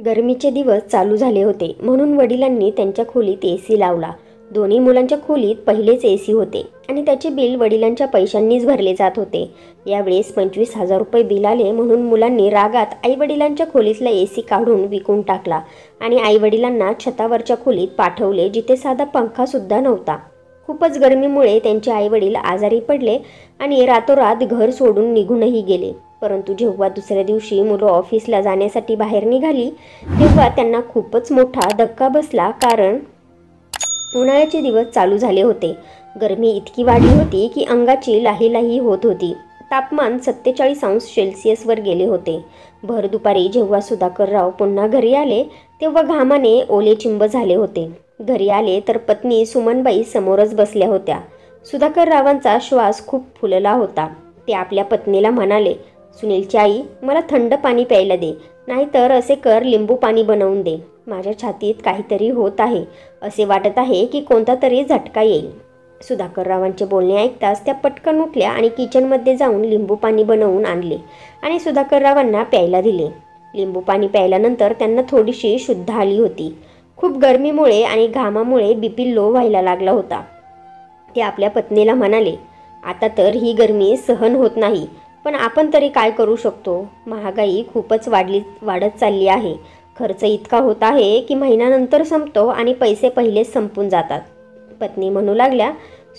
गरमीचे दिवस चालू झाले होते म्हणून वडिलांनी त्यांच्या खोलीत एसी लावला। दोन्ही मुलांच्या खोलीत पहिलेच एसी होते आणि त्याचे बिल वडिलांच्या पैशांनीच भरले जात होते। यावेळेस 25,000 रुपये बिल आले म्हणून मुलांनी रागात आईवडिलांच्या खोलीतला एसी काढून विकून टाकला आणि आईवडिलांना छतावरच्या खोलीत पाठवले जिथे साधा पंखासुद्धा नव्हता। खूपच गरमीमुळे त्यांचे आईवडील आजारी पडले आणि रातोरात घर सोडून निघूनही गेले। परंतु जेव्हा दुसऱ्या दिवशी मुलं ऑफिसला जाण्यासाठी बाहेर निघाली तेव्हा त्यांना खूपच मोठा धक्का बसला, कारण उन्हाळ्याचे दिवस चालू झाले होते। गरमी इतकी वाढली होती की अंगाची लाहीलाही होत होती। तापमान 47°C वर गेले होते। भर दुपारी जेव्हा सुधाकरराव पुन्हा घरी आले तेव्हा घामाने ओले चिंब झाले होते। घरी आले तर पत्नी सुमनबाई समोरच बसल्या होत्या। सुधाकररावांचा श्वास खूप फुलला होता। ते आपल्या पत्नीला म्हणाले, सुनीलची आई, मला थंड पाणी प्यायला दे, नाहीतर असे कर लिंबू पाणी बनवून दे। माझ्या छातीत काहीतरी होत आहे, असे वाटत आहे की कोणता तरी झटका येईल। सुधाकररावांचे बोलणे ऐकताच त्या पटकन उठल्या आणि किचनमध्ये जाऊन लिंबू पाणी बनवून आणले आणि सुधाकररावांना प्यायला दिले। लिंबू पाणी प्यायल्यानंतर त्यांना थोडीशी शुद्ध आली होती। खूप गरमीमुळे आणि घामामुळे बीपी लो व्हायला लागला होता। ते आपल्या पत्नीला म्हणाले, आता तर ही गरमी सहन होत नाही, पण आपण तरी काय करू शकतो? महागाई खूपच वाढत चालली आहे। खर्च इतका होत आहे की महिन्यानंतर संपतो आणि पैसे पहिलेच संपून जातात। पत्नी म्हणू लागल्या,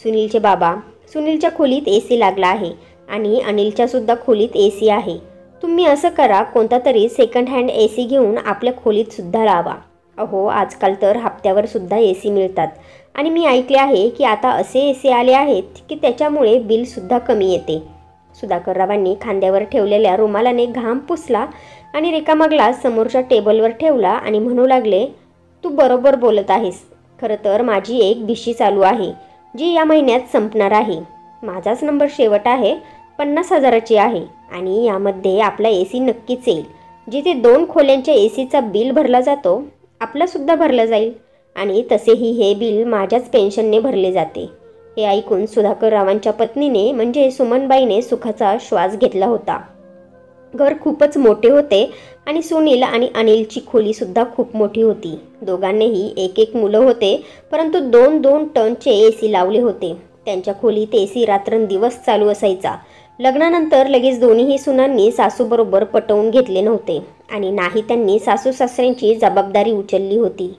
सुनीलचे बाबा, सुनीलच्या खोलीत एसी लागला आहे आणि अनिलच्या सुद्धा खोलीत एसी आहे। तुम्ही असं करा, कोणता तरी सेकंड हँड एसी घेऊन आपल्या खोलीत सुद्धा लावा। अहो, आजकाल तर हप्त्यावर सुद्धा एसी मिळतात आणि मी ऐकले आहे की आता असे एसी आले आहेत की त्याच्यामुळे बिल सुद्धा कमी येते। सुधाकररावांनी खांद्यावर ठेवलेल्या रुमालाने घाम पुसला आणि रिकामा ग्लास समोरच्या टेबलवर ठेवला आणि म्हणू लागले, तू बरोबर बोलत आहेस। खरं तर माझी एक भिशी चालू आहे जी या महिन्यात संपणार आहे। माझाच नंबर शेवट आहे, 50,000ची आहे आणि यामध्ये आपला एसी नक्कीच येईल। जिथे 2 खोल्यांच्या एसीचा बिल भरला जातो, आपला सुद्धा भरला जाईल आणि तसेही हे बिल माझ्याच पेन्शनने भरले जाते। हे ऐकून सुधाकररावांच्या पत्नीने म्हणजे सुमनबाईने सुखाचा श्वास घेतला होता। घर खूपच मोठे होते आणि सुनील आणि अनिलची खोली सुद्धा खूप मोठी होती। दोघांनीही एक मुलं होते, परंतु 2-2 टनचे एसी लावले होते। त्यांच्या खोलीत एसी रात्रंदिवस चालू असायचा। लग्नानंतर लगेच दोन्हीही सुनांनी सासूबरोबर पटवून घेतले नव्हते आणि नाही त्यांनी सासू सासऱ्यांची जबाबदारी उचलली होती।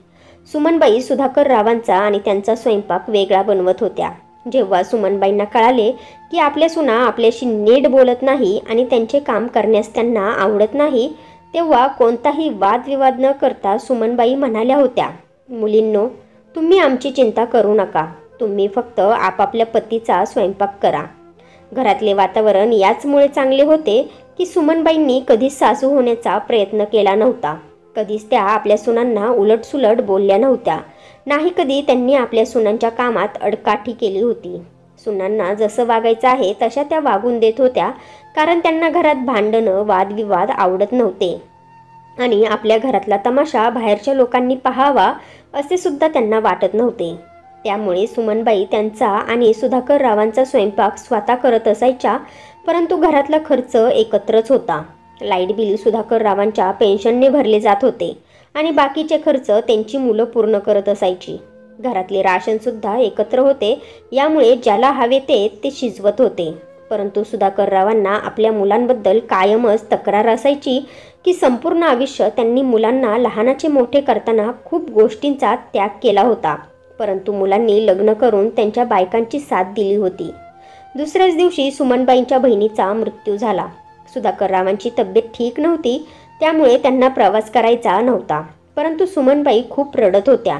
सुमनबाई सुधाकररावांचा आणि त्यांचा स्वयंपाक वेगळा बनवत होत्या। जेव्हा सुमनबाईंना कळाले की आपल्या सुना आपल्याशी नीट बोलत नाही आणि त्यांचे काम करण्यास त्यांना आवडत नाही, तेव्हा कोणताही वादविवाद न करता सुमनबाई म्हणाल्या होत्या, मुलींनो, तुम्ही आमची चिंता करू नका, तुम्ही फक्त आपापल्या पतीचा स्वयंपाक करा। घरातले वातावरण याचमुळे चांगले होते की सुमनबाईंनी कधीच सासू होण्याचा प्रयत्न केला नव्हता। कधीच त्या आपल्या सुनांना उलटसुलट बोलल्या नव्हत्या। नाही कधी त्यांनी आपल्या सुनांच्या कामात अडकाठी केली होती। सुनांना जसं वागायचं आहे तशा त्या वागून देत होत्या, कारण त्यांना घरात भांडणं वादविवाद आवडत नव्हते आणि आपल्या घरातला तमाशा बाहेरच्या लोकांनी पाहावा असे सुद्धा त्यांना वाटत नव्हते। त्यामुळे सुमनबाई त्यांचा आणि सुधाकररावांचा स्वयंपाक स्वतः करत असायच्या, परंतु घरातला खर्च एकत्रच होता। लाईट बिल सुधाकररावांच्या पेन्शनने भरले जात होते आणि बाकीचे खर्च त्यांची मुलं पूर्ण करत असायची। घरातले राशनसुद्धा एकत्र होते, यामुळे ज्याला हवे ते शिजवत होते। परंतु सुधाकररावांना आपल्या मुलांबद्दल कायमच तक्रार असायची की संपूर्ण आयुष्य त्यांनी मुलांना लहानाचे मोठे करताना खूप गोष्टींचा त्याग केला होता, परंतु मुलांनी लग्न करून त्यांच्या बायकांची साथ दिली होती। दुसऱ्याच दिवशी सुमनबाईंच्या बहिणीचा मृत्यू झाला। सुधाकररावांची तब्येत ठीक नव्हती, त्यामुळे त्यांना प्रवास करायचा नव्हता, परंतु सुमनबाई खूप रडत होत्या।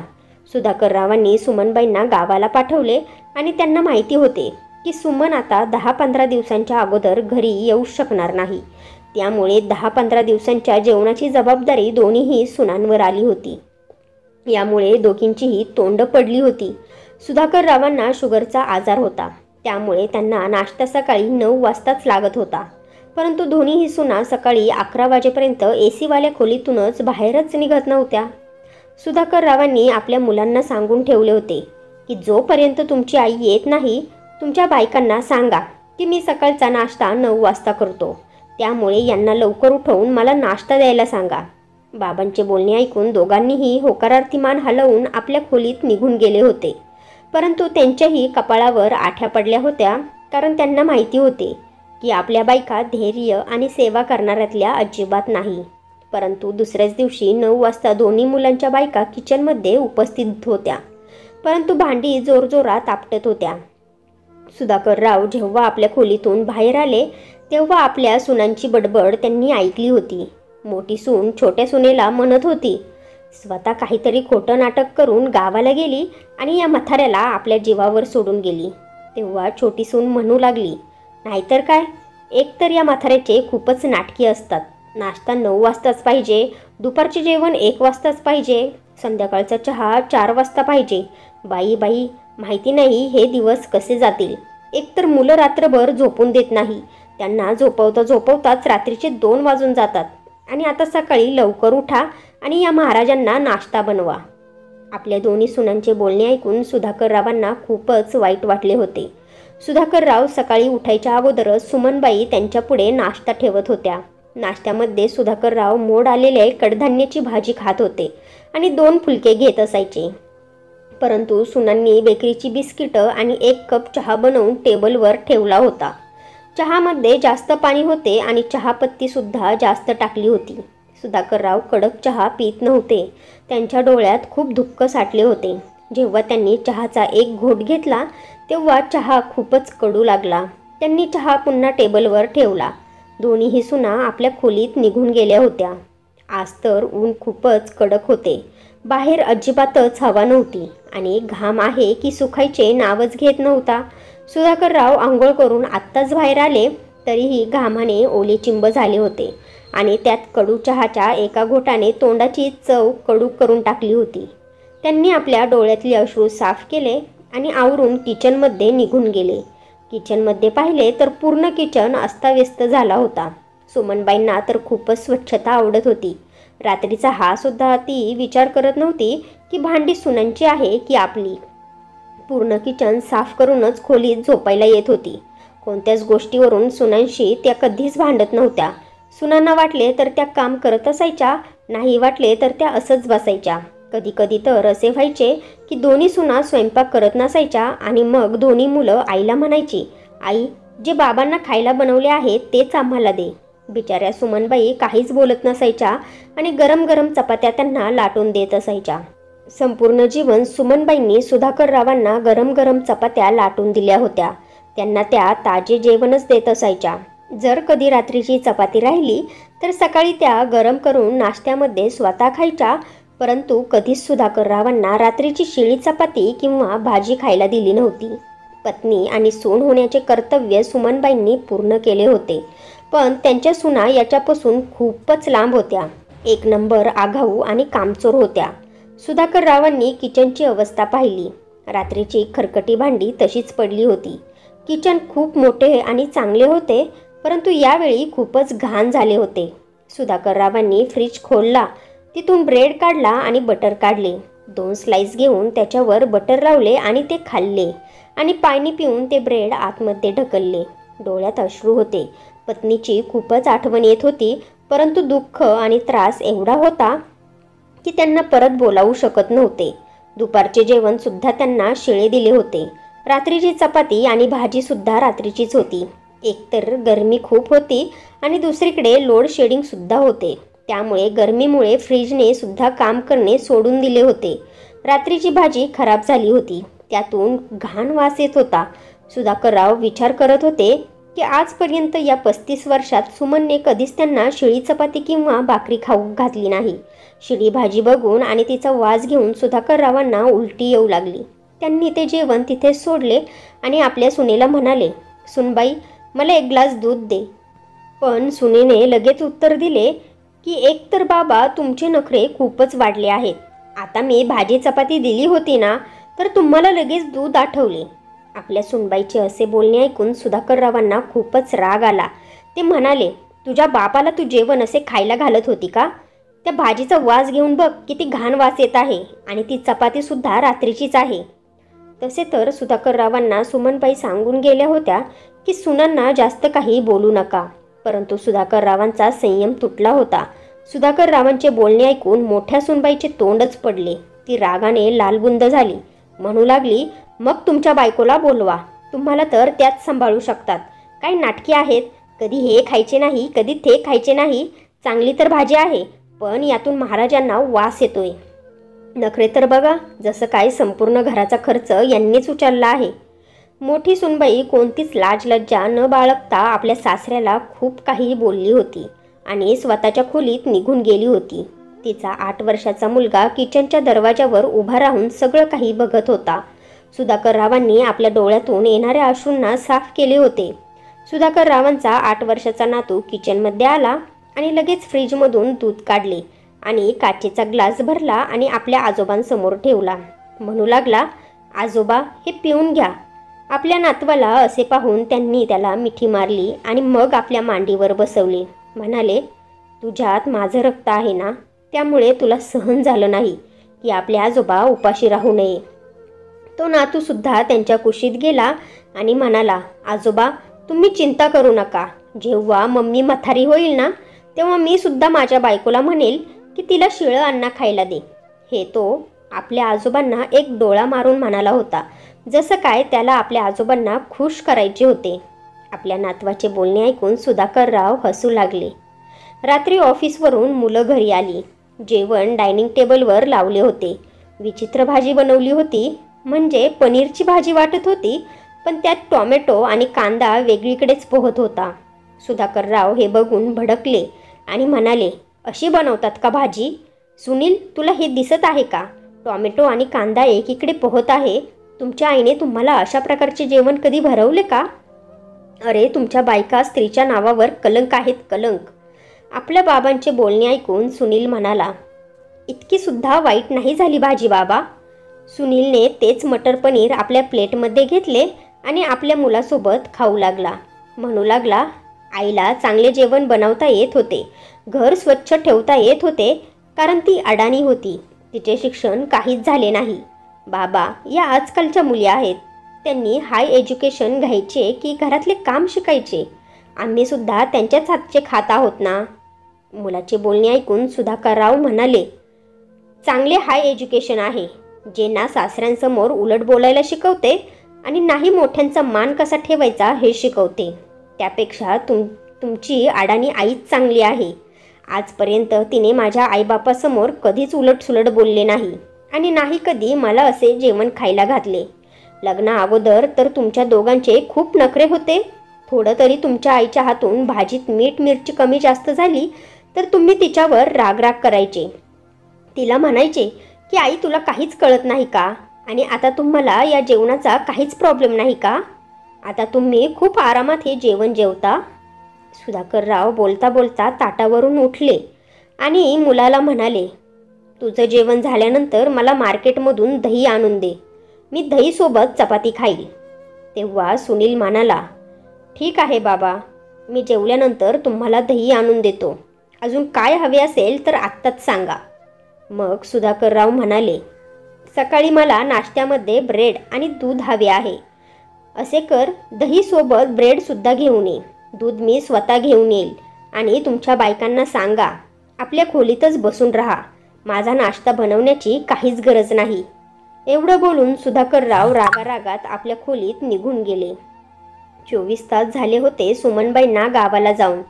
सुधाकररावांनी सुमनबाईंना गावाला पाठवले आणि त्यांना माहिती होते की सुमन आता 10-15 दिवसांच्या अगोदर घरी येऊ शकणार नाही, त्यामुळे 10-15 दिवसांच्या जेवणाची जबाबदारी दोन्हीही सुनांवर आली होती। यामुळे दोघींचीही तोंड पडली होती। सुधाकररावांना शुगरचा आजार होता, त्यामुळे त्यांना नाश्ता सकाळी 9 वाजताच लागत होता, परंतु दोन्हीही सुना सकाळी 11 वाजेपर्यंत एसीवाल्या खोलीतूनच बाहेरच निघत नव्हत्या। सुधाकररावांनी आपल्या मुलांना सांगून ठेवले होते की जोपर्यंत तुमची आई येत नाही, तुमच्या बायकांना सांगा की मी सकाळचा नाश्ता 9 वाजता करतो, त्यामुळे यांना लवकर उठवून मला नाश्ता द्यायला सांगा। बाबांचे बोलणे ऐकून दोघांनीही होकारार्थी मान हलवून आपल्या खोलीत निघून गेले होते. परंतु त्यांच्याही कपाळावर आठ्या पडल्या होत्या, कारण त्यांना माहिती होते की आपल्या बायका धैर्य आणि सेवा करणाऱ्यातल्या अजिबात नाही. परंतु दुसऱ्याच दिवशी 9 वाजता दोन्ही मुलांच्या बायका किचनमध्ये उपस्थित होत्या. परंतु भांडी जोरजोरात आपटत होत्या. सुधाकरराव जेव्हा आपल्या खोलीतून बाहेर आले तेव्हा आपल्या सुनांची बडबड त्यांनी ऐकली होती. मोठी सून छोट्या सुनेला म्हणत होती, स्वतः काहीतरी खोटं नाटक करून गावाला गेली आणि या म्हाताऱ्याला आपल्या जीवावर सोडून गेली. तेव्हा छोटी सून म्हणू लागली, नाहीतर काय, एकतर या म्हाताऱ्याचे खूपच नाटकी असतात. नाश्ता 9 वाजताच पाहिजे, दुपारचे जेवण 1 वाजताच पाहिजे, संध्याकाळचा चहा 4 वाजता पाहिजे. बाई बाई, माहिती नाही हे दिवस कसे जातील. एकतर मुलं रात्रभर झोपून देत नाही, त्यांना झोपवताच रात्रीचे 2 वाजून जातात. आणि आता सकाळी लवकर उठा आणि या महाराजांना नाश्ता बनवा. आपल्या दोन्ही सुनांचे बोलणे ऐकून सुधाकररावांना खूपच वाईट वाटले होते. सुधाकरराव सकाळी उठायच्या अगोदरच सुमनबाई त्यांच्यापुढे नाश्ता ठेवत होत्या. नाश्त्यामध्ये सुधाकरराव मोड आलेले कडधान्याची भाजी खात होते आणि 2 फुलके घेत असायचे. परंतु सुनांनी बेकरीची बिस्किटं आणि 1 कप चहा बनवून टेबलवर ठेवला होता. चहामध्ये जास्त पाणी होते आणि चहापत्तीसुद्धा जास्त टाकली होती. सुधाकरराव कडक चहा पीत नव्हते. त्यांच्या डोळ्यात खूप दुःख साठले होते. जेव्हा त्यांनी चहाचा 1 घोट घेतला तेव्हा चहा खूपच कडू लागला. त्यांनी चहा पुन्हा टेबलवर ठेवला. दोन्हीही सुना आपल्या खोलीत निघून गेल्या होत्या. आज तर ऊन खूपच कडक होते. बाहेर अजिबातच हवा नव्हती आणि घाम आहे की सुखायचे नावच घेत नव्हता. सुधाकरराव आंघोळ करून आत्ताच बाहेर आले तरीही घामाने ओले चिंब झाले होते आणि त्यात कडू चहाच्या एका घोटाने तोंडाची चव कडू करून टाकली होती. त्यांनी आपल्या डोळ्यातले अश्रू साफ केले आणि आवरून किचनमध्ये निघून गेले. किचनमध्ये पाहिले तर पूर्ण किचन अस्ताव्यस्त झाला होता. सुमनबाईंना तर खूपच स्वच्छता आवडत होती. रात्रीचा हा सुद्धा ती विचार करत नव्हती की भांडी सुनांची आहे की आपली. पूर्ण किचन साफ करूनच खोलीत झोपायला येत होती. कोणत्याच गोष्टीवरून सुनांशी त्या कधीच भांडत नव्हत्या. सुनांना वाटले तर त्या काम करत असायच्या, नाही वाटले तर त्या असंच बसायच्या. कधी कधी तर असे व्हायचे की दोन्ही सुना स्वयंपाक करत नसायच्या आणि मग दोन्ही मुलं आईला म्हणायची, आई, जे बाबांना खायला बनवले आहे तेच आम्हाला दे. बिचाऱ्या सुमनबाई काहीच बोलत नसायच्या आणि गरम गरम चपात्या त्यांना लाटून देत असायच्या. संपूर्ण जीवन सुमनबाईंनी सुधाकररावांना गरम गरम चपात्या लाटून दिल्या होत्या. त्यांना त्या ताजे जेवणच देत असायच्या. जर कधी रात्रीची चपाती राहिली तर सकाळी त्या गरम करून नाश्त्यामध्ये स्वतः खायच्या. परंतु कधीच सुधाकररावांना रात्रीची शिळी चपाती किंवा भाजी खायला दिली नव्हती. पत्नी आणि सून होण्याचे कर्तव्य सुमनबाईंनी पूर्ण केले होते. पण त्यांच्या सुना याच्यापासून खूपच लांब होत्या. 1 नंबर आगाऊ आणि कामचोर होत्या. सुधाकररावांनी किचनची अवस्था पाहिली. रात्रीची खरकटी भांडी तशीच पडली होती. किचन खूप मोठे आणि चांगले होते, परंतु यावेळी खूपच घाण झाले होते. सुधाकररावांनी फ्रीज खोलला, तिथून ब्रेड काढला आणि बटर काढले. 2 स्लाइस घेऊन त्याच्यावर बटर लावले आणि ते खाल्ले आणि पाणी पिऊन ते ब्रेड आतमध्ये ढकलले. डोळ्यात अश्रू होते. पत्नीची खूपच आठवण येत होती, परंतु दुःख आणि त्रास एवढा होता की त्यांना परत बोलावू शकत नव्हते. दुपारचे जेवण सुद्धा त्यांना शिळे दिले होते. रात्रीची चपाती आणि भाजीसुद्धा रात्रीचीच होती. एकतर गरमी खूप होती आणि दुसरीकडे लोड शेडिंग सुद्धा होते. त्यामुळे गरमीमुळे फ्रीजने सुद्धा काम करणे सोडून दिले होते. रात्रीची भाजी खराब झाली होती. त्यातून घाण वास येत होता. सुधाकरराव विचार करत होते की आजपर्यंत या 35 वर्षात सुमनने कधीच त्यांना शिळी चपाती किंवा भाकरी खाऊ घातली नाही. शिळी भाजी बघून आणि तिचा वास घेऊन सुधाकररावांना उलटी येऊ लागली. त्यांनी ते जेवण तिथे सोडले आणि आपल्या सुनेला म्हणाले, सुनबाई, मला 1 ग्लास दूध दे. पण सुनेने लगेच उत्तर दिले की एकतर बाबा, तुमचे नखरे खूपच वाढले आहेत. आता मी भाजी चपाती दिली होती ना, तर तुम्हाला लगेच दूध आठवले. आपल्या सुनबाईचे असे बोलणे ऐकून सुधाकररावांना खूपच राग आला. ते म्हणाले, तुझ्या बापाला तू जेवण असे खायला घालत होती का? त्या भाजीचा वास घेऊन बघ, किती घाण वास येत आहे आणि ती चपातीसुद्धा रात्रीचीच आहे. तसे तर सुधाकररावांना सुमनबाई सांगून गेल्या होत्या की सुनांना जास्त काही बोलू नका. परंतु सुधाकररावांचा संयम तुटला होता. सुधाकर रावांचे बोलणे ऐकून मोठ्या सुनबाईचे तोंडच पडले. ती रागाने लालबुंद झाली. म्हणू लागली, मग तुमच्या बायकोला बोलवा. तुम्हाला तर त्याच सांभाळू शकतात. काही नाटके आहेत. कधी हे खायचे नाही, कधी ते खायचे नाही. चांगली तर भाजी आहे, पण यातून महाराजांना वास येतोय. नखरे तर बघा, जसं काय संपूर्ण घराचा खर्च यांनीच उचलला आहे. मोठी सुनबाई कोणतीच लाज लज्जा न बाळगता आपल्या सासऱ्याला खूप काही बोलली होती आणि स्वतःच्या खोलीत निघून गेली होती. तिचा 8 वर्षाचा मुलगा किचनच्या दरवाजावर उभा राहून सगळं काही बघत होता. सुधाकर रावांनी आपल्या डोळ्यातून येणाऱ्या अश्रूंना साफ केले होते. सुधाकर रावांचा 8 वर्षाचा नातू किचनमध्ये आला आणि लगेच फ्रीजमधून दूध काढले आणि काचेचा ग्लास भरला आणि आपल्या आजोबांसमोर ठेवला. म्हणू लागला, आजोबा, हे पिऊन घ्या. आपल्या नातवाला असे पाहून त्यांनी त्याला मिठी मारली आणि मग आपल्या मांडीवर बसवले. म्हणाले, तुझ्यात माझं रक्त आहे ना, त्यामुळे तुला सहन झालं नाही की आपले आजोबा उपाशी राहू नये. तो नातूसुद्धा त्यांच्या कुशीत गेला आणि म्हणाला, आजोबा, तुम्ही चिंता करू नका. जेव्हा मम्मी म्हातारी होईल ना, तेव्हा मी सुद्धा माझ्या बायकोला म्हणेल की तिला शिळं अन्न खायला दे. हे तो आपल्या आजोबांना एक डोळा मारून म्हणाला होता, जसं काय त्याला आपल्या आजोबांना खुश करायचे होते. आपल्या नातवाचे बोलणे ऐकून सुधाकरराव हसू लागले. रात्री ऑफिसवरून मुलं घरी आली. जेवण डायनिंग टेबलवर लावले होते. विचित्र भाजी बनवली होती. म्हणजे पनीरची भाजी वाटत होती, पण त्यात टोमॅटो आणि कांदा वेगळीकडेच पोहत होता. सुधाकरराव हे बघून भडकले आणि म्हणाले, अशी बनवतात का भाजी? सुनील, तुला हे दिसत आहे का? टोमॅटो आणि कांदा एकीकडे पोहत आहे. तुमच्या आईने तुम्हाला अशा प्रकारचे जेवण कधी भरवले का? अरे, तुमच्या बायका स्त्रीच्या नावावर कलंक आहेत, कलंक. आपल्या बाबांचे बोलणे ऐकून सुनील म्हणाला, इतकी सुद्धा वाईट नाही झाली भाजी बाबा. सुनीलने तेच मटर पनीर आपल्या प्लेटमध्ये घेतले आणि आपल्या मुलासोबत खाऊ लागला. म्हणू लागला, आईला चांगले जेवण बनवता येत होते, घर स्वच्छ ठेवता येत होते, कारण ती अडाणी होती. तिचे शिक्षण काहीच झाले नाही. बाबा, या आजकालच्या मुली आहेत. त्यांनी हाय एज्युकेशन घ्यायचे की घरातले काम शिकायचे? आम्ही सुद्धा त्यांच्याच हातचे खात आहोत ना. मुलाचे बोलणे ऐकून सुधाकरराव म्हणाले, चांगले हाय एज्युकेशन आहे, जे ना सासऱ्यांसमोर उलट बोलायला शिकवते आणि नाही मोठ्यांचा मान कसा ठेवायचा हे शिकवते. त्यापेक्षा तुमची अडाणी आईच चांगली आहे. आजपर्यंत तिने माझ्या आईबापासमोर कधीच उलटसुलट बोलले नाही आणि नाही कधी मला असे जेवण खायला घातले. लग्ना अगोदर तर तुमच्या दोघांचे खूप नखरे होते. थोडं तरी तुमच्या आईच्या हातून भाजीत मीठ मिरची कमी जास्त झाली तर तुम्ही तिच्यावर राग करायचे. तिला म्हणायचे की आई, तुला काहीच कळत नाही का? आणि आता तुम्हाला या जेवणाचा काहीच प्रॉब्लेम नाही का? आता तुम्ही खूप आरामात हे जेवण जेवता. सुधाकरराव बोलता बोलता ताटावरून उठले आणि मुलाला म्हणाले, तुझं जेवण झाल्यानंतर मला मार्केटमधून दही आणून दे. मी दहीसोबत चपाती खाईल. तेव्हा सुनील म्हणाला, ठीक आहे बाबा, मी जेवल्यानंतर तुम्हाला दही आणून देतो. अजून काय हवे असेल तर आत्ताच सांगा. मग सुधाकरराव म्हणाले, सकाळी मला नाश्त्यामध्ये ब्रेड आणि दूध हवे आहे. असे कर, दहीसोबत ब्रेडसुद्धा घेऊन ये. दूध मी स्वतः घेऊन येईल आणि तुमच्या बायकांना सांगा, आपल्या खोलीतच बसून राहा. माझा नाश्ता बनवण्याची काहीच गरज नाही. एवढं बोलून सुधाकरराव रागारागात आपल्या खोलीत निघून गेले. 24 तास झाले होते सुमनबाईंना गावाला जाऊन,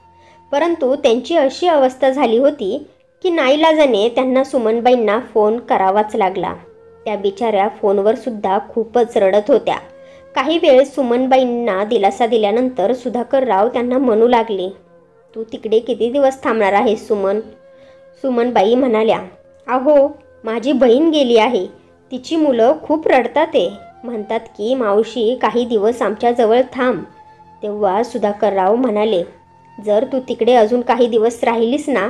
परंतु त्यांची अशी अवस्था झाली होती की नाईलाजाने त्यांना सुमनबाईंना फोन करावाच लागला. त्या बिचाऱ्या फोनवर सुद्धा खूपच रडत होत्या. काही वेळ सुमनबाईंना दिलासा दिल्यानंतर सुधाकरराव त्यांना म्हणू लागले, तू तिकडे किती दिवस थांबणार आहेस सुमन? सुमनबाई म्हणाल्या, अहो, माझी बहीण गेली आहे. तिची मुलं खूप रडतात ते. म्हणतात की मावशी काही दिवस आमच्याजवळ थांब. तेव्हा सुधाकरराव म्हणाले, जर तू तिकडे अजून काही दिवस राहिलीस ना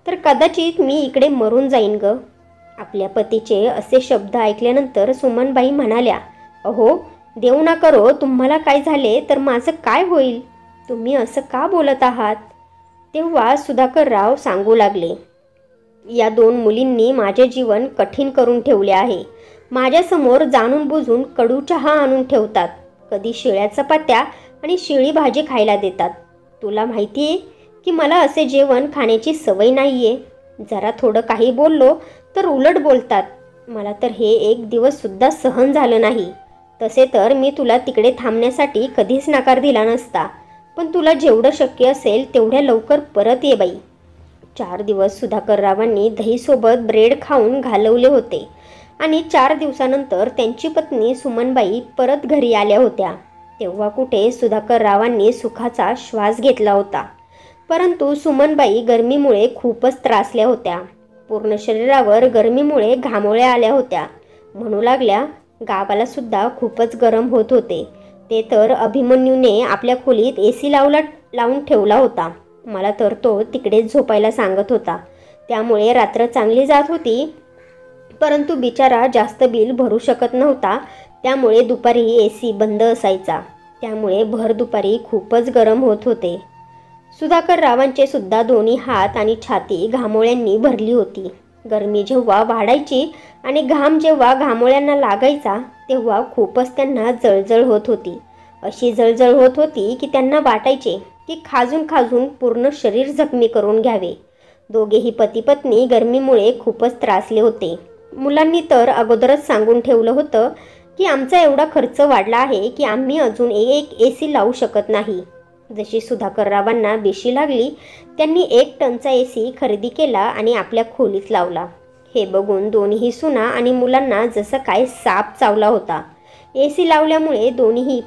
तर कदाचित मी इकडे मरून जाईन ग. आपल्या पतीचे असे शब्द ऐकल्यानंतर सुमनबाई म्हणाल्या, अहो, देव ना करो तुम्हाला काय झाले तर माझं काय होईल? तुम्ही असं का बोलत आहात? तेव्हा सुधाकरराव सांगू लागले, या 2 मुलींनी माझे जीवन कठीण करून ठेवले आहे. माझ्यासमोर जाणून बुजून कडू चहा आणून ठेवतात. कधी शिळ्या चपात्या आणि शिळी भाजी खायला देतात. तुला माहिती आहे की मला असे जेवण खाण्याची सवय नाही आहे. जरा थोडं काही बोललो तर उलट बोलतात. मला तर हे एक दिवससुद्धा सहन झालं नाही. तसे तर मी तुला तिकडे थांबण्यासाठी कधीच नकार दिला नसता, पण तुला जेवढं शक्य असेल तेवढ्या लवकर परत ये बाई. 4 दिवस सुधाकररावांनी दहीसोबत ब्रेड खाऊन घालवले होते आणि 4 दिवसानंतर त्यांची पत्नी सुमनबाई परत घरी आल्या होत्या. तेव्हा कुठे सुधाकररावांनी सुखाचा श्वास घेतला होता. परंतु सुमनबाई गरमीमुळे खूपच त्रासल्या होत्या. पूर्ण शरीरावर गरमीमुळे घामोळ्या आल्या होत्या. म्हणू लागल्या, गावाला सुद्धा खूपच गरम होत होते. ते तर अभिमन्यूने आपल्या खोलीत AC लावून ठेवला होता. मला तर तो तिकडेच झोपायला सांगत होता. त्यामुळे रात्र चांगली जात होती. परंतु बिचारा जास्त बिल भरू शकत नव्हता. त्यामुळे दुपारी AC बंद असायचा. त्यामुळे भर दुपारी खूपच गरम होत होते. सुधाकररावांचे सुद्धा दोन्ही हात आणि छाती घामोळ्यांनी भरली होती. गरमी जेव्हा वाढायची आणि घाम जेव्हा घामोळ्यांना लागायचा तेव्हा खूपच त्यांना जळजळ होत होती. अशी जळजळ होत होती की त्यांना वाटायचे की खाजून खाजून पूर्ण शरीर जखमी करून घ्यावे. दोघेही पती पत्नी गरमीमुळे खूपच त्रासले होते. मुलांनी तर अगोदरच सांगून ठेवलं होतं की आमचा एवढा खर्च वाढला आहे की आम्ही अजून एक AC लावू शकत नाही. जशी सुधाकररावांना बेशी लागली त्यांनी 1 टनचा AC खरेदी केला आणि आपल्या खोलीत लावला. हे बघून दोन्ही सुना आणि मुलांना जसं काय साप चावला होता. AC लावल्यामुळे दोन्ही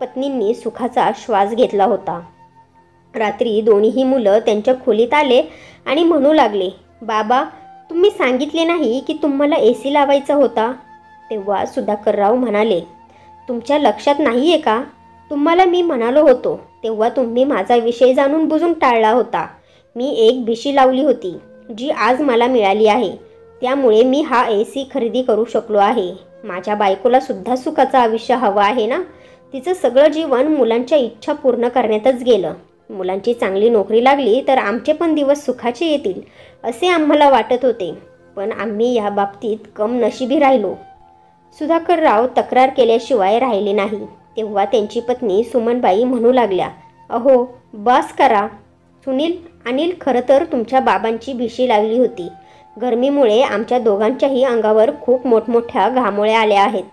पत्नींनी सुखाचा श्वास घेतला होता. रात्री दोन्ही मुलं त्यांच्या खोलीत आले आणि म्हणू लागले, बाबा तुम्ही सांगितले नाही की तुम्हाला AC लावायचा होता. तेव्हा सुधाकरराव म्हणाले, तुमच्या लक्षात नाही आहे का? तुम्हाला मी म्हणालो होतो तेव्हा तुम्ही माझा विषय जाणून बुजून टाळला होता. मी एक बिशी लावली होती जी आज मला मिळाली आहे. त्यामुळे मी हा AC खरेदी करू शकलो आहे. माझ्या बायकोला सुद्धा सुखाचं आयुष्य हवं आहे ना. तिचं सगळं जीवन मुलांच्या इच्छा पूर्ण करण्यातच गेलं. मुलांची चांगली नोकरी लागली तर आमचे पण दिवस सुखाचे येतील असे आम्हाला वाटत होते. पण आम्ही या बाबतीत कम नशिबी राहिलो. सुधाकरराव तक्रार केल्याशिवाय राहिले नाही. तेव्हा त्यांची पत्नी सुमनबाई म्हणू लागल्या, अहो बस करा. अनिल खरं तर तुमच्या बाबांची भिशी लागली होती. गरमीमुळे आमच्या दोघांच्याही अंगावर खूप मोठमोठ्या घामोळ्या आल्या आहेत.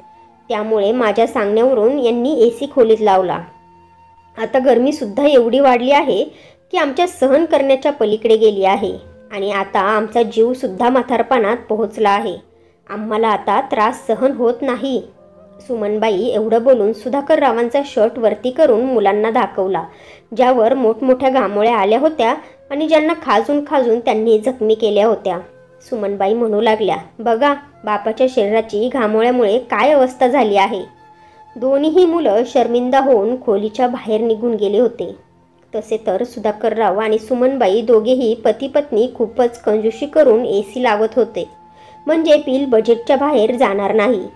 त्यामुळे माझ्या सांगण्यावरून यांनी AC खोलीत लावला. आता गरमीसुद्धा एवढी वाढली आहे की आमच्या सहन करण्याच्या पलीकडे गेली आहे आणि आता आमचा जीवसुद्धा म्हातारपणात पोहोचला आहे. आम्हाला आता त्रास सहन होत नाही. सुमनबाई एवढं बोलून सुधाकररावांचा शर्ट वरती करून मुलांना दाखवला, ज्यावर मोठमोठ्या घामोळ्या आल्या होत्या आणि ज्यांना खाजून खाजून त्यांनी जखमी केल्या होत्या. सुमनबाई म्हणू लागल्या, बघा बापाच्या शरीराची घामोळ्यामुळे काय अवस्था झाली आहे. दोन्ही मुलं शर्मिंदा होऊन खोलीच्या बाहेर निघून गेले होते. तसे तर सुधाकरराव आणि सुमनबाई दोघेही पती पत्नी खूपच कंजूशी करून AC लावत होते, म्हणजे बिल बजेटच्या बाहेर जाणार नाही.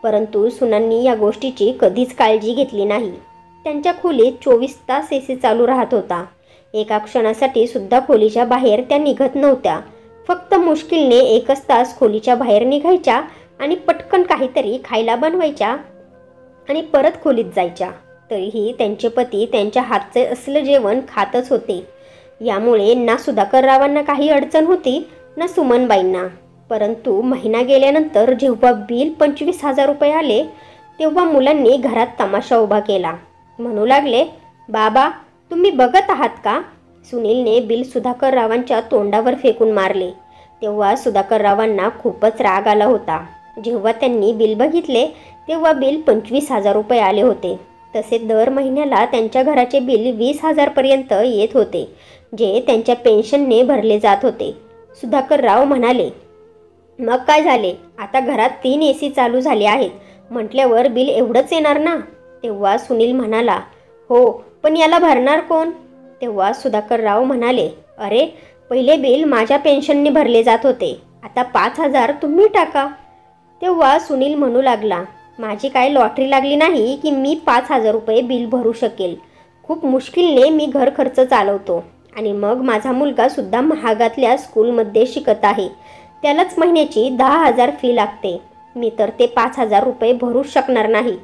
परंतु सुनांनी या गोष्टीची कधीच काळजी घेतली नाही. त्यांच्या खोलीत 24 तास AC चालू राहत होता. एका क्षणासाठी सुद्धा खोलीच्या बाहेर त्या निघत नव्हत्या. फक्त मुश्किलने 1 तास खोलीच्या बाहेर निघायच्या आणि पटकन काहीतरी खायला बनवायच्या आणि परत खोलीत जायच्या. तरीही त्यांचे पती त्यांच्या हातचे असलं जेवण खातच होते. यामुळे ना सुधाकररावांना काही अडचण होती ना सुमनबाईंना. परंतु महिना गेल्यानंतर जेव्हा बिल 25,000 रुपये आले तेव्हा मुलांनी घरात तमाशा उभा केला. म्हणू लागले, बाबा तुम्ही बघत आहात का? सुनीलने बिल सुधाकररावांच्या तोंडावर फेकून मारले. तेव्हा सुधाकररावांना खूपच राग आला होता. जेव्हा त्यांनी बिल बघितले तेव्हा बिल 25,000 रुपये आले होते. तसे दर महिन्याला त्यांच्या घराचे बिल 20,000 पर्यंत येत होते, जे त्यांच्या पेन्शनने भरले जात होते. सुधाकरराव म्हणाले, मग काय झाले, आता घरात 3 AC चालू झाले आहेत म्हटल्यावर बिल एवढंच येणार ना. तेव्हा सुनील म्हणाला, हो पण याला भरणार कोण? तेव्हा सुधाकरराव म्हणाले, अरे पहिले बिल माझ्या पेन्शनने भरले जात होते, आता 5,000 तुम्ही टाका. तेव्हा सुनील म्हणू लागला, माझी काय लॉटरी लागली नाही की मी 5,000 रुपये बिल भरू शकेल. खूप मुश्किलने मी घर खर्च चालवतो आणि मग माझा मुलगा सुद्धा महागातल्या स्कूलमध्ये शिकत आहे. त्यालाच महिन्याची 10,000 फी लागते. मी तर ते 5,000 रुपये भरू शकणार नाही.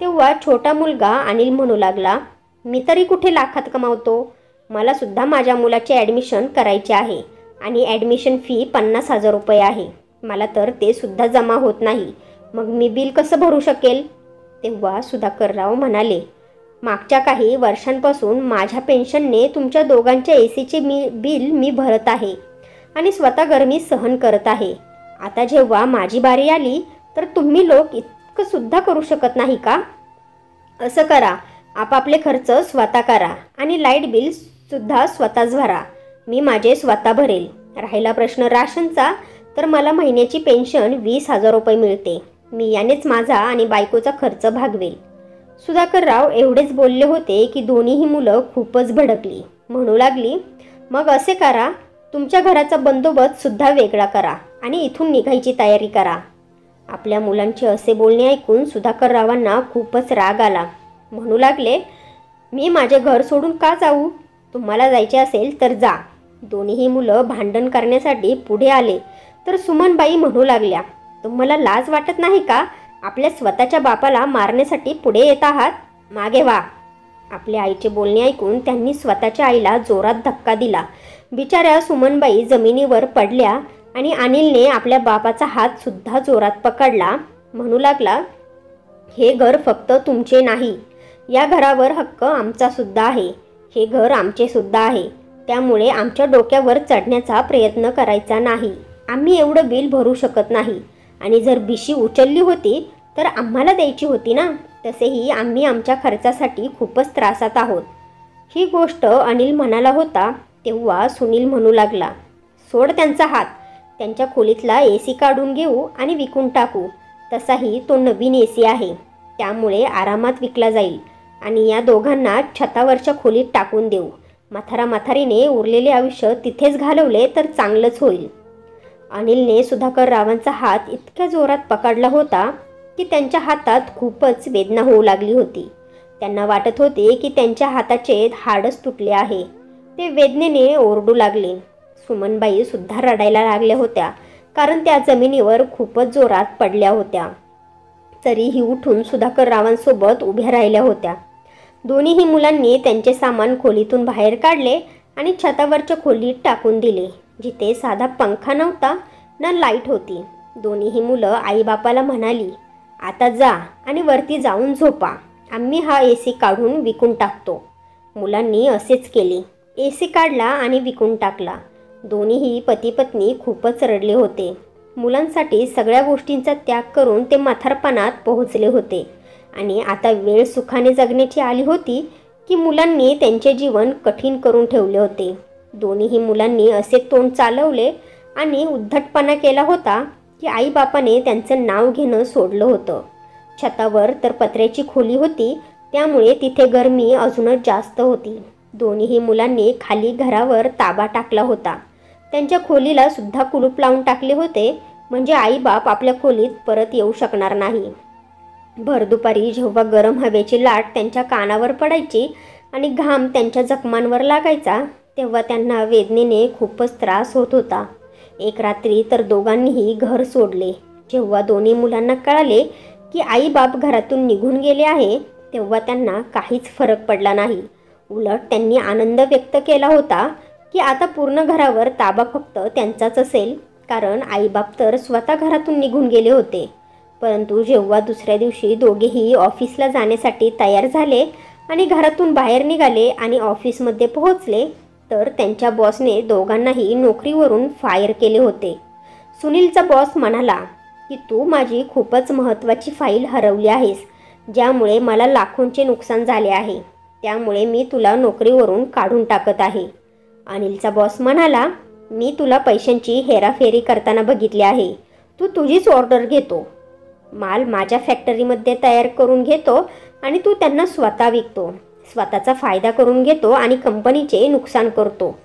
तेव्हा छोटा मुलगा अनिल म्हणू लागला, मी तरी कुठे लाखात कमावतो. मला सुद्धा माझ्या मुलाचे ॲडमिशन करायचे आहे आणि ॲडमिशन फी 50,000 रुपये आहे. मला तर ते सुद्धा जमा होत नाही. मग मी बिल कसं भरू शकेल? तेव्हा सुधाकरराव म्हणाले, मागच्या काही वर्षांपासून माझ्या पेन्शनने तुमच्या दोघांच्या एसीचे बिल मी भरत आहे आणि स्वतः गरमी सहन करत आहे. आता जेव्हा माझी बारी आली तर तुम्ही लोक इतकं सुद्धा करू शकत नाही का? असं करा, आपापले खर्च स्वतः करा आणि लाईट बिल सुद्धा स्वतःच भरा. मी माझे स्वतः भरेल. राहिला प्रश्न राशनचा, तर मला महिन्याची पेन्शन 20,000 रुपये मिळते. मी यानेच माझा आणि बायकोचा खर्च भागवेल. सुधाकरराव एवढेच बोलले होते की दोन्हीही मुलं खूपच भडकली. म्हणू लागली, मग असे करा, तुमच्या घराचा बंदोबस्त सुद्धा वेगळा करा आणि इथून निघायची तयारी करा. आपल्या मुलांचे असे बोलणे ऐकून सुधाकररावांना खूपच राग आला. म्हणू लागले, मी माझे घर सोडून का जाऊ? तुम्हाला जायचे असेल तर जा. दोन्हीही मुलं भांडण करण्यासाठी पुढे आले तर सुमनबाई म्हणू लागल्या, तुम्हाला लाज वाटत नाही का? आपल्या स्वतःच्या बापाला मारण्यासाठी पुढे येत आहात? मागे व्हा. आपल्या आईचे बोलणे ऐकून त्यांनी स्वतःच्या आईला जोरात धक्का दिला. बिचाऱ्या सुमनबाई जमिनीवर पडल्या आणि अनिलने आपल्या बापाचा हात सुद्धा जोरात पकडला. म्हणू लागला, हे घर फक्त तुमचे नाही, या घरावर हक्क आमचा सुद्धा आहे. हे घर आमचे सुद्धा आहे. त्यामुळे आमच्या डोक्यावर चढण्याचा प्रयत्न करायचा नाही. आम्ही एवढं बिल भरू शकत नाही आणि जर बिशी उचलली होती तर आम्हाला द्यायची होती ना. तसेही आम्ही आमच्या खर्चासाठी खूपच त्रासात आहोत. ही गोष्ट अनिल म्हणाला होता तेव्हा सुनील म्हणू लागला, सोड त्यांचा हात. त्यांच्या खोलीतला एसी काढून घेऊ आणि विकून टाकू. तसाही तो नवीन एसी आहे, त्यामुळे आरामात विकला जाईल आणि या दोघांना छतावरच्या खोलीत टाकून देऊ. म्हातारीने उरलेले आयुष्य तिथेच घालवले तर चांगलंच होईल. अनिलने सुधाकररावांचा हात इतक्या जोरात पकडला होता की त्यांच्या हातात खूपच वेदना होऊ लागली होती. त्यांना वाटत होते की त्यांच्या हाताचे हाडच तुटले आहे. ते वेदनेने ओरडू लागले. सुमनबाई सुद्धा रडायला लागल्या होत्या, कारण त्या जमिनीवर खूपच जोरात पडल्या होत्या. तरीही उठून सुधाकररावांसोबत उभ्या राहिल्या होत्या. दोन्हीही मुलांनी त्यांचे सामान खोलीतून बाहेर काढले आणि छतावरच्या खोलीत टाकून दिले, जिथे साधा पंखा नव्हता ना लाईट होती. दोन्हीही मुलं आईबापाला म्हणाली, आता जा आणि वरती जाऊन झोपा. आम्ही हा एसी काढून विकून टाकतो. मुलांनी असेच केले. एसी काढला आणि विकून टाकला. दोन्हीही पती पत्नी खूपच रडले होते. मुलांसाठी सगळ्या गोष्टींचा त्याग करून ते म्हातारपणात पोहोचले होते आणि आता वेळ सुखाने जगण्याची आली होती की मुलांनी त्यांचे जीवन कठीण करून ठेवले होते. दोन्हीही मुलांनी असे तोंड चालवले आणि उद्धटपणा केला होता की आईबापाने त्यांचं नाव घेणं सोडलं होतं. छतावर तर पत्र्याची खोली होती, त्यामुळे तिथे गरमी अजूनच जास्त होती. दोन्हीही मुलांनी खाली घरावर ताबा टाकला होता. त्यांच्या खोलीला सुद्धा कुलूप लावून टाकले होते, म्हणजे आईबाप आपल्या खोलीत परत येऊ शकणार नाही. भर दुपारी जेव्हा गरम हवेची लाट त्यांच्या कानावर पडायची आणि घाम त्यांच्या जखमांवर लागायचा, तेव्हा त्यांना वेदनेने खूपच त्रास होत होता. एक रात्री तर दोघांनीही घर सोडले. जेव्हा दोन्ही मुलांना कळाले की आईबाप घरातून निघून गेले आहे, तेव्हा त्यांना काहीच फरक पडला नाही. उलट त्यांनी आनंद व्यक्त केला होता की आता पूर्ण घरावर ताबा फक्त त्यांचाच असेल, कारण आईबाप तर स्वतः घरातून निघून गेले होते. परंतु जेव्हा दुसऱ्या दिवशी दोघेही ऑफिसला जाण्यासाठी तयार झाले आणि घरातून बाहेर निघाले आणि ऑफिसमध्ये पोहोचले, तर त्यांच्या बॉसने दोघांनाही नोकरीवरून फायर केले होते. सुनीलचा बॉस म्हणाला की तू माझी खूपच महत्त्वाची फाईल हरवली आहेस, ज्यामुळे मला लाखोंचे नुकसान झाले आहे. त्यामुळे मी तुला नोकरीवरून काढून टाकत आहे. अनिलचा बॉस म्हणाला, मी तुला पैशांची हेराफेरी करताना बघितले आहे. तू तुझीच ऑर्डर घेतो, माल माझ्या फॅक्टरीमध्ये तयार करून घेतो आणि तू त्यांना स्वतः विकतो. स्वतःचा फायदा करून घेतो आणि कंपनीचे नुकसान करतो.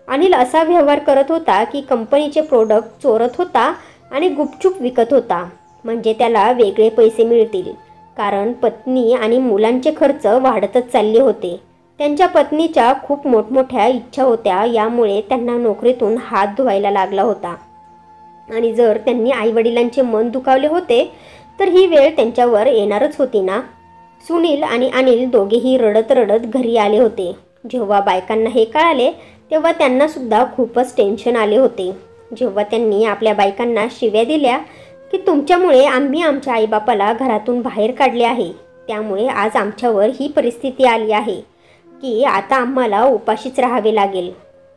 अनिल असा व्यवहार करत होता की कंपनीचे प्रोडक्ट चोरत होता आणि गुपचूप विकत होता, म्हणजे त्याला वेगळे पैसे मिळतील. कारण पत्नी आणि मुलांचे खर्च वाढतच चालले होते. त्यांच्या पत्नीच्या खूप मोठमोठ्या इच्छा होत्या, यामुळे त्यांना नोकरीतून हात धुवायला लागला होता. आणि जर त्यांनी आईवडिलांचे मन दुखावले होते तर ही वेळ त्यांच्यावर येणारच होती ना. सुनील आणि अनिल दोघेही रडत रडत घरी आले होते. जेव्हा बायकांना हे कळाले तेव्हा त्यांनासुद्धा खूपच टेन्शन आले होते. जेव्हा त्यांनी आपल्या बायकांना शिव्या दिल्या की तुमच्यामुळे आम्ही आमच्या आईबापाला घरातून बाहेर काढले आहे, त्यामुळे आज आमच्यावर ही परिस्थिती आली आहे की आता आम्हाला उपाशीच राहावे लागेल.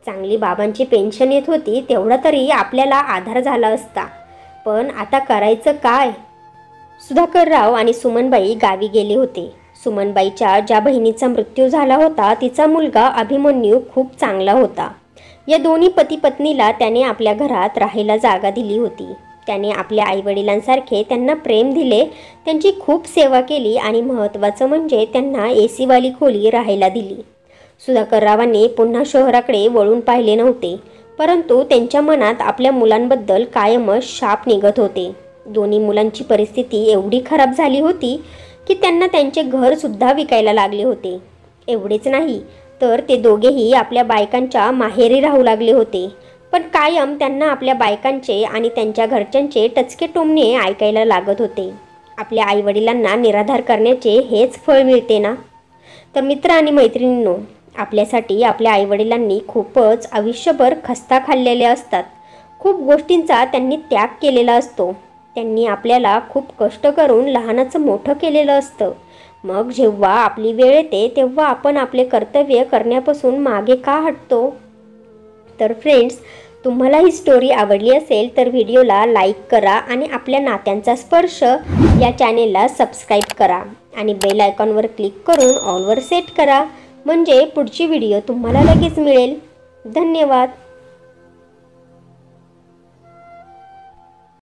चांगली बाबांची पेन्शन येत होती, तेवढा तरी आपल्याला आधार झाला असता, पण आता करायचं काय? सुधाकरराव आणि सुमनबाई गावी गेले होते. सुमनबाईच्या ज्या बहिणीचा मृत्यू झाला होता तिचा मुलगा अभिमन्यू खूप चांगला होता. या दोन्ही पती पत्नीला त्याने आपल्या घरात राहायला जागा दिली होती. त्याने आपल्या आईवडिलांसारखे त्यांना प्रेम दिले, त्यांची खूप सेवा केली आणि महत्त्वाचं म्हणजे त्यांना AC वाली खोली राहायला दिली. सुधाकररावांनी पुन्हा शहराकडे वळून पाहिले नव्हते, परंतु त्यांच्या मनात आपल्या मुलांबद्दल कायमच शाप निघत होते. दोन्ही मुलांची परिस्थिती एवढी खराब झाली होती की त्यांना त्यांचे घरसुद्धा विकायला लागले होते. एवढेच नाही तर ते दोघेही आपल्या बायकांच्या माहेरी राहू लागले होते, पण कायम त्यांना आपल्या बायकांचे आणि त्यांच्या घरच्यांचे टचके टोमणे ऐकायला लागत होते. आपल्या आईवडिलांना निराधार करण्याचे हेच फळ मिळते ना? तर मित्र आणि मैत्रिणींनो, आपल्यासाठी आपल्या आईवडिलांनी खूपच आयुष्यभर खस्ता खाल्लेले असतात. खूप गोष्टींचा त्यांनी त्याग केलेला असतो. त्यांनी आपल्याला खूप कष्ट करून लहानाचं मोठं केलेलं असतं. मग जेव्हा आपली वेळ येते तेव्हा आपण आपले कर्तव्य करण्यापासून मागे का हटतो? तर फ्रेंड्स, तुम्हाला ही स्टोरी आवडली असेल तर व्हिडिओला लाईक करा आणि आपल्या नात्यांचा स्पर्श या चॅनेलला सबस्क्राईब करा आणि बेल आयकॉनवर क्लिक करून ऑलवर सेट करा, म्हणजे पुढची व्हिडिओ तुम्हाला लगेच मिळेल. धन्यवाद.